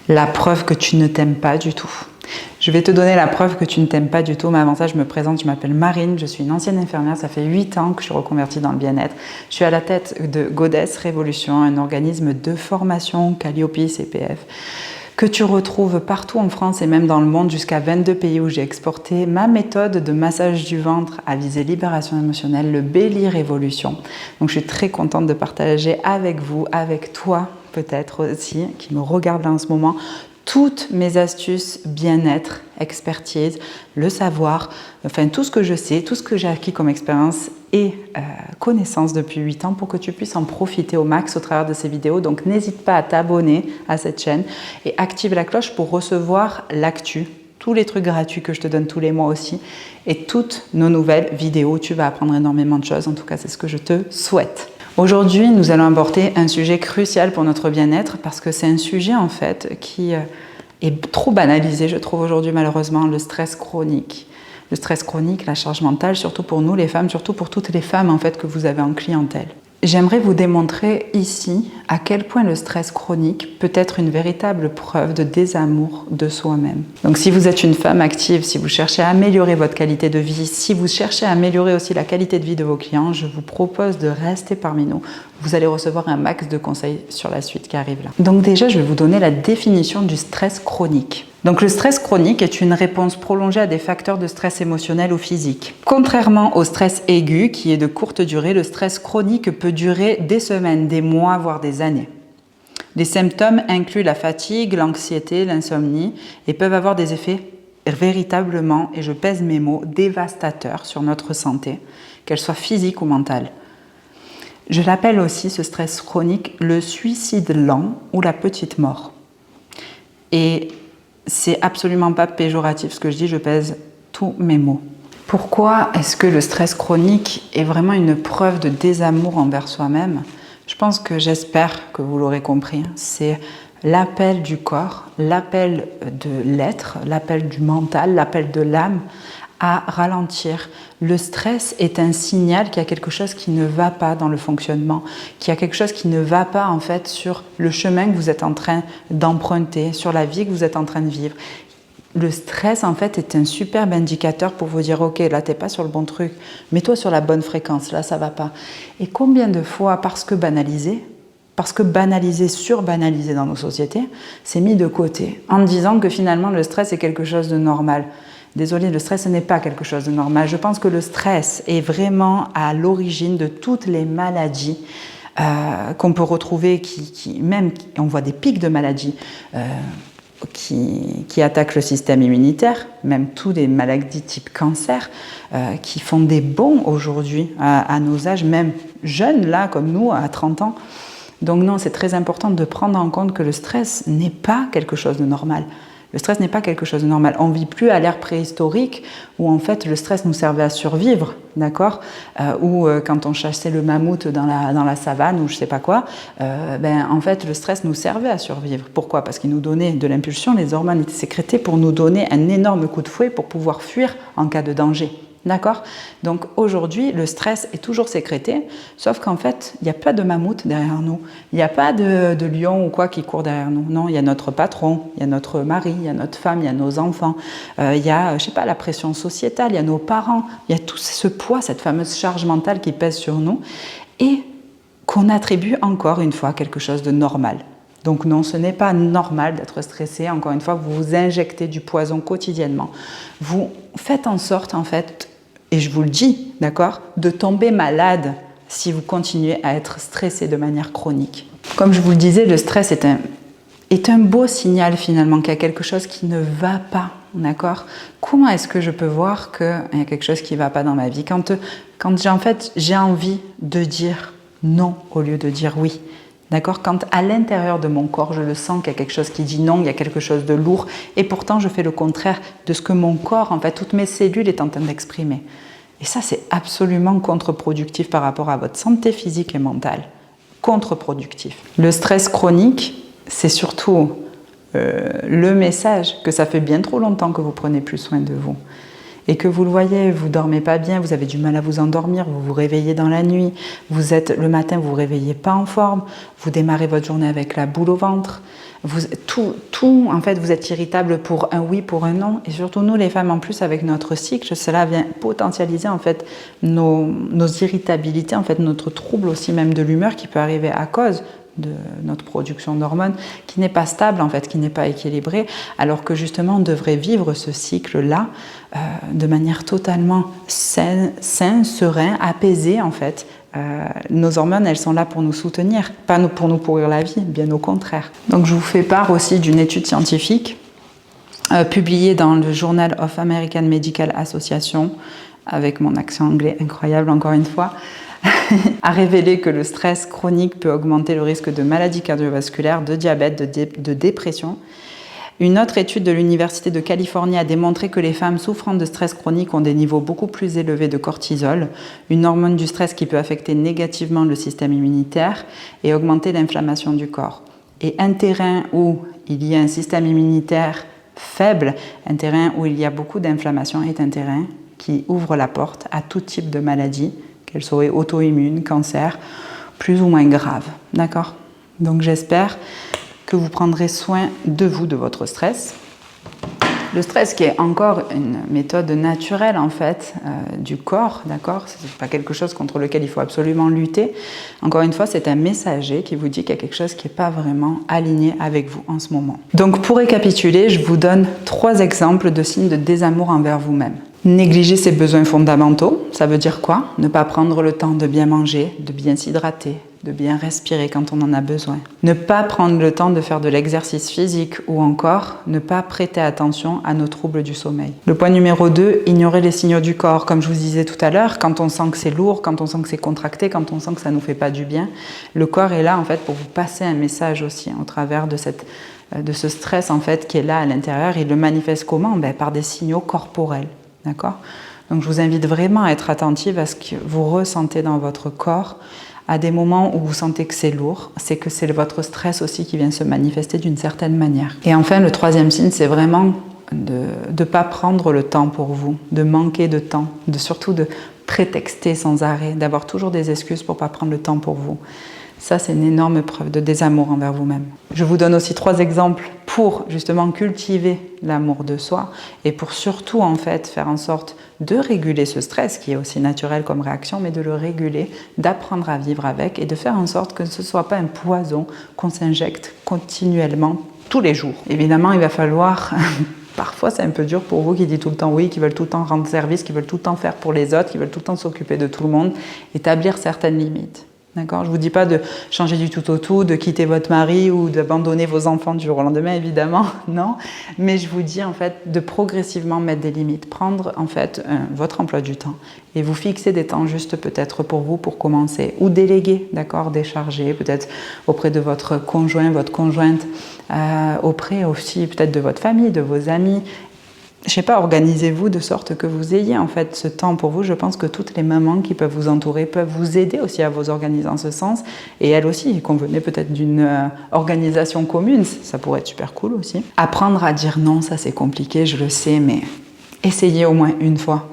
La preuve que tu ne t'aimes pas du tout. Je vais te donner la preuve que tu ne t'aimes pas du tout, mais avant ça, je me présente, je m'appelle Marine, je suis une ancienne infirmière, ça fait 8 ans que je suis reconvertie dans le bien-être. Je suis à la tête de Goddess Révolution, un organisme de formation Calliope CPF, que tu retrouves partout en France et même dans le monde, jusqu'à 22 pays où j'ai exporté ma méthode de massage du ventre à visée libération émotionnelle, le Belly Révolution. Donc je suis très contente de partager avec vous, avec toi peut-être aussi, qui me regarde là en ce moment, toutes mes astuces bien-être, expertise, le savoir, enfin tout ce que je sais, tout ce que j'ai acquis comme expérience et connaissance depuis 8 ans pour que tu puisses en profiter au max au travers de ces vidéos. Donc n'hésite pas à t'abonner à cette chaîne et active la cloche pour recevoir l'actu, tous les trucs gratuits que je te donne tous les mois aussi et toutes nos nouvelles vidéos. Tu vas apprendre énormément de choses, en tout cas c'est ce que je te souhaite. Aujourd'hui, nous allons aborder un sujet crucial pour notre bien-être parce que c'est un sujet en fait qui est trop banalisé, je trouve aujourd'hui malheureusement, le stress chronique. Le stress chronique, la charge mentale, surtout pour nous les femmes, surtout pour toutes les femmes en fait que vous avez en clientèle. J'aimerais vous démontrer ici à quel point le stress chronique peut être une véritable preuve de désamour de soi-même. Donc si vous êtes une femme active, si vous cherchez à améliorer votre qualité de vie, si vous cherchez à améliorer aussi la qualité de vie de vos clients, je vous propose de rester parmi nous. Vous allez recevoir un max de conseils sur la suite qui arrive là. Donc déjà, je vais vous donner la définition du stress chronique. Donc le stress chronique est une réponse prolongée à des facteurs de stress émotionnel ou physique. Contrairement au stress aigu, qui est de courte durée, le stress chronique peut durer des semaines, des mois, voire des années. Les symptômes incluent la fatigue, l'anxiété, l'insomnie et peuvent avoir des effets véritablement, et je pèse mes mots, dévastateurs sur notre santé, qu'elle soit physique ou mentale. Je l'appelle aussi, ce stress chronique, le suicide lent ou la petite mort. Et c'est absolument pas péjoratif ce que je dis, je pèse tous mes mots. Pourquoi est-ce que le stress chronique est vraiment une preuve de désamour envers soi-même? Je pense que j'espère que vous l'aurez compris. C'est l'appel du corps, l'appel de l'être, l'appel du mental, l'appel de l'âme à ralentir. Le stress est un signal qu'il y a quelque chose qui ne va pas dans le fonctionnement, qu'il y a quelque chose qui ne va pas en fait sur le chemin que vous êtes en train d'emprunter, sur la vie que vous êtes en train de vivre. Le stress en fait est un superbe indicateur pour vous dire ok, là t'es pas sur le bon truc, mets-toi sur la bonne fréquence, là ça va pas. Et combien de fois, parce que banalisé, surbanalisé dans nos sociétés, c'est mis de côté en disant que finalement le stress est quelque chose de normal. Désolée, le stress, ce n'est pas quelque chose de normal. Je pense que le stress est vraiment à l'origine de toutes les maladies qu'on peut retrouver, on voit des pics de maladies qui attaquent le système immunitaire, même toutes les maladies type cancer, qui font des bons aujourd'hui à nos âges, même jeunes, là, comme nous, à 30 ans. Donc non, c'est très important de prendre en compte que le stress n'est pas quelque chose de normal. Le stress n'est pas quelque chose de normal. On ne vit plus à l'ère préhistorique où en fait le stress nous servait à survivre, d'accord, ou quand on chassait le mammouth dans la savane ou je ne sais pas quoi, en fait le stress nous servait à survivre. Pourquoi? Parce qu'il nous donnait de l'impulsion, les hormones étaient sécrétées pour nous donner un énorme coup de fouet pour pouvoir fuir en cas de danger. D'accord? Donc aujourd'hui, le stress est toujours sécrété, sauf qu'en fait, il n'y a pas de mammouth derrière nous, il n'y a pas de lion ou quoi qui court derrière nous. Non, il y a notre patron, il y a notre mari, il y a notre femme, il y a nos enfants, il y a, je sais pas, la pression sociétale, il y a nos parents, il y a tout ce poids, cette fameuse charge mentale qui pèse sur nous et qu'on attribue encore une fois à quelque chose de normal. Donc non, ce n'est pas normal d'être stressé. Encore une fois, vous vous injectez du poison quotidiennement. Vous faites en sorte, en fait, et je vous le dis, d'accord, de tomber malade si vous continuez à être stressé de manière chronique. Comme je vous le disais, le stress est un beau signal finalement qu'il y a quelque chose qui ne va pas, d'accord? Comment est-ce que je peux voir qu'il y a quelque chose qui ne va pas dans ma vie? Quand j'ai envie de dire non au lieu de dire oui. D'accord? Quand à l'intérieur de mon corps, je le sens qu'il y a quelque chose qui dit non, il y a quelque chose de lourd, et pourtant je fais le contraire de ce que mon corps, en fait, toutes mes cellules est en train d'exprimer. Et ça, c'est absolument contre-productif par rapport à votre santé physique et mentale. Contre-productif. Le stress chronique, c'est surtout le message que ça fait bien trop longtemps que vous prenez plus soin de vous. et que vous le voyez, vous dormez pas bien, vous avez du mal à vous endormir, vous vous réveillez dans la nuit, le matin vous vous réveillez pas en forme, vous démarrez votre journée avec la boule au ventre, en fait, vous êtes irritable pour un oui, pour un non, et surtout nous les femmes en plus avec notre cycle, cela vient potentialiser en fait nos irritabilités, en fait notre trouble aussi même de l'humeur qui peut arriver à cause de notre production d'hormones qui n'est pas stable en fait, qui n'est pas équilibrée, alors que justement on devrait vivre ce cycle-là de manière totalement saine, serein, apaisé en fait. Nos hormones, elles sont là pour nous soutenir, pas pour nous pourrir la vie, bien au contraire. Donc je vous fais part aussi d'une étude scientifique publiée dans le Journal of American Medical Association, avec mon accent anglais incroyable encore une fois, a révélé que le stress chronique peut augmenter le risque de maladies cardiovasculaires, de diabète, de dépression. Une autre étude de l'Université de Californie a démontré que les femmes souffrant de stress chronique ont des niveaux beaucoup plus élevés de cortisol, une hormone du stress qui peut affecter négativement le système immunitaire et augmenter l'inflammation du corps. Et un terrain où il y a un système immunitaire faible, un terrain où il y a beaucoup d'inflammation est un terrain qui ouvre la porte à tout type de maladie, qu'elles soient auto-immunes, cancer, plus ou moins graves. D'accord ? Donc j'espère que vous prendrez soin de vous, de votre stress. Le stress qui est encore une méthode naturelle en fait du corps, d'accord ? C'est pas quelque chose contre lequel il faut absolument lutter. Encore une fois, c'est un messager qui vous dit qu'il y a quelque chose qui n'est pas vraiment aligné avec vous en ce moment. Donc pour récapituler, je vous donne 3 exemples de signes de désamour envers vous-même. Négliger ses besoins fondamentaux, ça veut dire quoi ? Ne pas prendre le temps de bien manger, de bien s'hydrater, de bien respirer quand on en a besoin. Ne pas prendre le temps de faire de l'exercice physique ou encore ne pas prêter attention à nos troubles du sommeil. Le point numéro 2, ignorer les signaux du corps. Comme je vous disais tout à l'heure, quand on sent que c'est lourd, quand on sent que c'est contracté, quand on sent que ça ne nous fait pas du bien, le corps est là en fait pour vous passer un message aussi au travers de ce stress en fait qui est là à l'intérieur. Il le manifeste comment ? Par des signaux corporels. D'accord ? Donc je vous invite vraiment à être attentive à ce que vous ressentez dans votre corps à des moments où vous sentez que c'est lourd, c'est que c'est votre stress aussi qui vient se manifester d'une certaine manière. Et enfin, le 3e signe, c'est vraiment de ne pas prendre le temps pour vous, de manquer de temps, surtout de prétexter sans arrêt, d'avoir toujours des excuses pour ne pas prendre le temps pour vous. Ça, c'est une énorme preuve de désamour envers vous-même. Je vous donne aussi 3 exemples pour justement cultiver l'amour de soi et pour surtout en fait faire en sorte de réguler ce stress qui est aussi naturel comme réaction, mais de le réguler, d'apprendre à vivre avec et de faire en sorte que ce ne soit pas un poison qu'on s'injecte continuellement tous les jours. Évidemment, il va falloir... Parfois, c'est un peu dur pour vous qui dites tout le temps oui, qui veulent tout le temps rendre service, qui veulent tout le temps faire pour les autres, qui veulent tout le temps s'occuper de tout le monde, établir certaines limites. D'accord ? Je ne vous dis pas de changer du tout au tout, de quitter votre mari ou d'abandonner vos enfants du jour au lendemain, évidemment, non. Mais je vous dis en fait de progressivement mettre des limites, prendre en fait votre emploi du temps et vous fixer des temps juste peut-être pour vous pour commencer ou déléguer, d'accord, décharger peut-être auprès de votre conjoint, votre conjointe, auprès aussi peut-être de votre famille, de vos amis. Je sais pas, organisez-vous de sorte que vous ayez en fait ce temps pour vous. Je pense que toutes les mamans qui peuvent vous entourer peuvent vous aider aussi à vous organiser en ce sens. Et elles aussi, convenez peut-être d'une organisation commune, ça pourrait être super cool aussi. Apprendre à dire non, ça c'est compliqué, je le sais, mais essayez au moins une fois.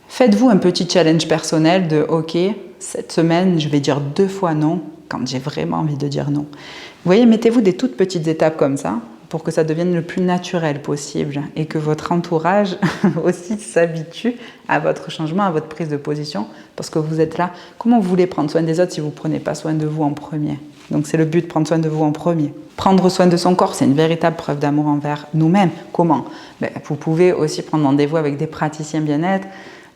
Faites-vous un petit challenge personnel de « Ok, cette semaine, je vais dire 2 fois non quand j'ai vraiment envie de dire non. » Vous voyez, mettez-vous des toutes petites étapes comme ça, pour que ça devienne le plus naturel possible et que votre entourage aussi s'habitue à votre changement, à votre prise de position, parce que vous êtes là. Comment vous voulez prendre soin des autres si vous ne prenez pas soin de vous en premier ? Donc c'est le but, prendre soin de vous en premier. Prendre soin de son corps, c'est une véritable preuve d'amour envers nous-mêmes. Comment ? Vous pouvez aussi prendre rendez-vous avec des praticiens bien-être,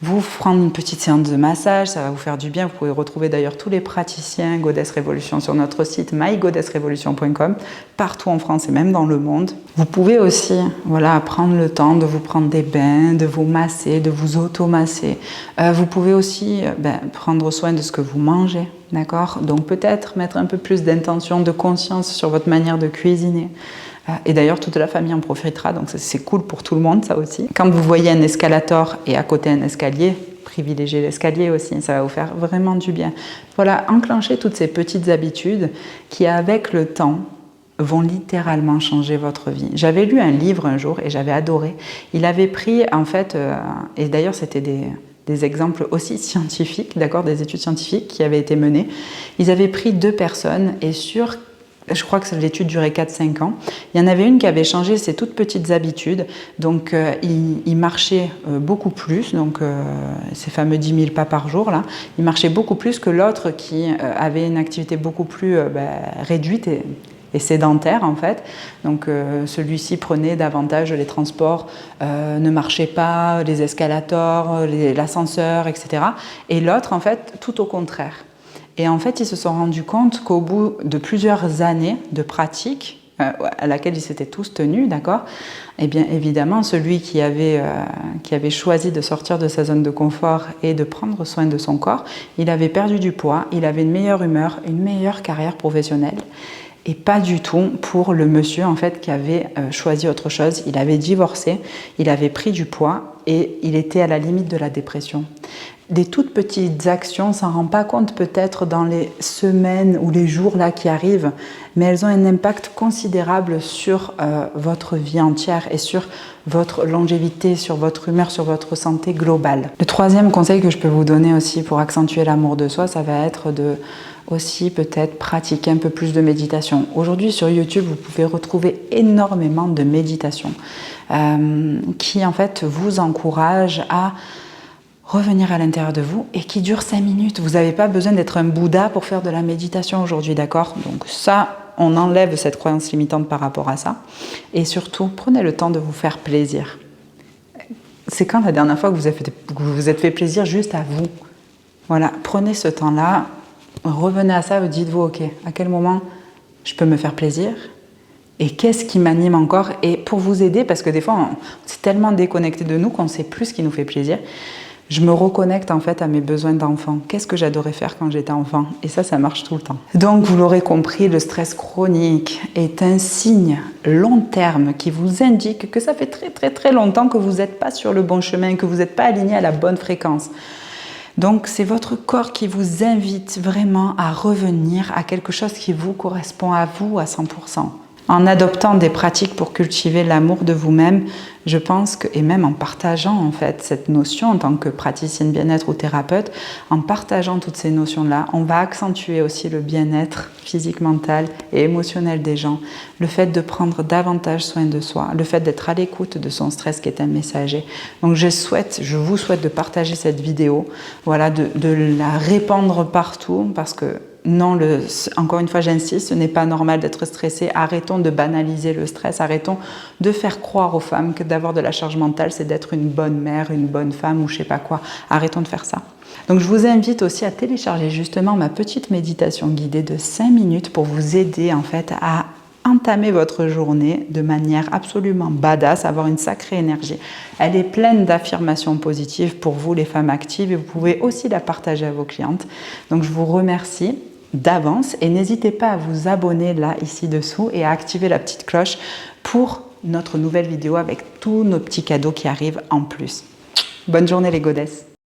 vous prendre une petite séance de massage, ça va vous faire du bien. Vous pouvez retrouver d'ailleurs tous les praticiens Goddess Révolution sur notre site mygoddessrevolution.com, partout en France et même dans le monde. Vous pouvez aussi prendre le temps de vous prendre des bains, de vous masser, de vous auto-masser. Vous pouvez aussi prendre soin de ce que vous mangez, d'accord ? Donc peut-être mettre un peu plus d'intention, de conscience sur votre manière de cuisiner. Et d'ailleurs, toute la famille en profitera, donc c'est cool pour tout le monde, ça aussi. Quand vous voyez un escalator et à côté un escalier, privilégiez l'escalier aussi, ça va vous faire vraiment du bien. Voilà, enclenchez toutes ces petites habitudes qui, avec le temps, vont littéralement changer votre vie. J'avais lu un livre un jour et j'avais adoré. Il avait pris en fait, et d'ailleurs c'était des exemples aussi scientifiques, d'accord, des études scientifiques qui avaient été menées. Ils avaient pris 2 personnes et je crois que l'étude durait 4-5 ans. Il y en avait une qui avait changé ses toutes petites habitudes. Donc, il marchait beaucoup plus, donc ces fameux 10 000 pas par jour, là. Il marchait beaucoup plus que l'autre qui avait une activité beaucoup plus réduite et sédentaire, en fait. Donc, celui-ci prenait davantage les transports, ne marchait pas, les escalators, l'ascenseur, etc. Et l'autre, en fait, tout au contraire. Et en fait, ils se sont rendus compte qu'au bout de plusieurs années de pratique, à laquelle ils s'étaient tous tenus, d'accord, eh bien évidemment, celui qui avait choisi de sortir de sa zone de confort et de prendre soin de son corps, il avait perdu du poids, il avait une meilleure humeur, une meilleure carrière professionnelle. Et pas du tout pour le monsieur en fait qui avait choisi autre chose. Il avait divorcé, il avait pris du poids et il était à la limite de la dépression. Des toutes petites actions, on ne s'en rend pas compte peut-être dans les semaines ou les jours là qui arrivent, mais elles ont un impact considérable sur votre vie entière et sur votre longévité, sur votre humeur, sur votre santé globale. Le 3e conseil que je peux vous donner aussi pour accentuer l'amour de soi, ça va être de aussi peut-être pratiquer un peu plus de méditation. Aujourd'hui sur YouTube, vous pouvez retrouver énormément de méditations qui en fait vous encouragent à revenir à l'intérieur de vous et qui durent 5 minutes. Vous n'avez pas besoin d'être un Bouddha pour faire de la méditation aujourd'hui, d'accord? Donc ça, on enlève cette croyance limitante par rapport à ça. Et surtout, prenez le temps de vous faire plaisir. C'est quand la dernière fois que vous vous êtes fait plaisir juste à vous? Voilà, prenez ce temps-là, revenez à ça, dites-vous, ok, à quel moment je peux me faire plaisir? Et qu'est-ce qui m'anime encore? Et pour vous aider, parce que des fois, on s'est tellement déconnecté de nous qu'on ne sait plus ce qui nous fait plaisir, je me reconnecte en fait à mes besoins d'enfant. Qu'est-ce que j'adorais faire quand j'étais enfant? Et ça marche tout le temps. Donc, vous l'aurez compris, le stress chronique est un signe long terme qui vous indique que ça fait très longtemps que vous n'êtes pas sur le bon chemin, que vous n'êtes pas aligné à la bonne fréquence. Donc, c'est votre corps qui vous invite vraiment à revenir à quelque chose qui vous correspond à vous à 100%. En adoptant des pratiques pour cultiver l'amour de vous-même, je pense que, et même en partageant en fait cette notion en tant que praticienne bien-être ou thérapeute, en partageant toutes ces notions-là, on va accentuer aussi le bien-être physique, mental et émotionnel des gens, le fait de prendre davantage soin de soi, le fait d'être à l'écoute de son stress qui est un messager. Donc je vous souhaite de partager cette vidéo, voilà, de la répandre partout parce que non, encore une fois, j'insiste, ce n'est pas normal d'être stressé. Arrêtons de banaliser le stress. Arrêtons de faire croire aux femmes que d'avoir de la charge mentale, c'est d'être une bonne mère, une bonne femme ou je sais pas quoi. Arrêtons de faire ça. Donc, je vous invite aussi à télécharger justement ma petite méditation guidée de 5 minutes pour vous aider en fait à entamer votre journée de manière absolument badass, avoir une sacrée énergie. Elle est pleine d'affirmations positives pour vous, les femmes actives, et vous pouvez aussi la partager à vos clientes. Donc, je vous remercie d'avance et n'hésitez pas à vous abonner là, ici dessous et à activer la petite cloche pour notre nouvelle vidéo avec tous nos petits cadeaux qui arrivent en plus. Bonne journée les godesses!